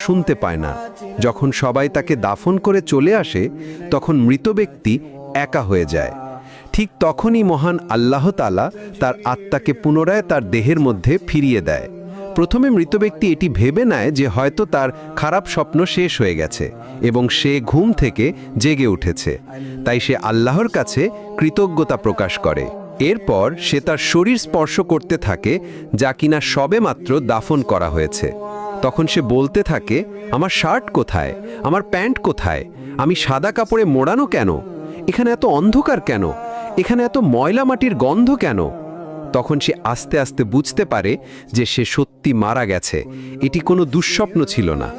শুনতে পায় না। যখন সবাই তাকে দাফন করে চলে আসে তখন মৃত ব্যক্তি একা হয়ে যায়। ঠিক তখনই মহান আল্লাহ তাআলা তার আত্মাকে পুনরায় তার দেহের মধ্যে ফিরিয়ে দেয়। প্রথমে মৃত ব্যক্তি এটি ভেবে নেয় যে হয়তো তার খারাপ স্বপ্ন শেষ হয়ে গেছে এবং সে ঘুম থেকে জেগে উঠেছে, তাই সে আল্লাহর কাছে কৃতজ্ঞতা প্রকাশ করে। এরপর সে তার শরীর স্পর্শ করতে থাকে যা কিনা সবেমাত্র দাফন করা হয়েছে। তখন সে বলতে থাকে, আমার শার্ট কোথায়, আমার প্যান্ট কোথায়, আমি সাদা কাপড়ে মোড়ানো কেন, এখানে এত অন্ধকার কেন, এখানে এত ময়লা মাটির গন্ধ কেন। তখন সে আস্তে আস্তে বুঝতে পারে যে সে সত্যি মারা গেছে, এটি কোনো দুঃস্বপ্ন ছিল না।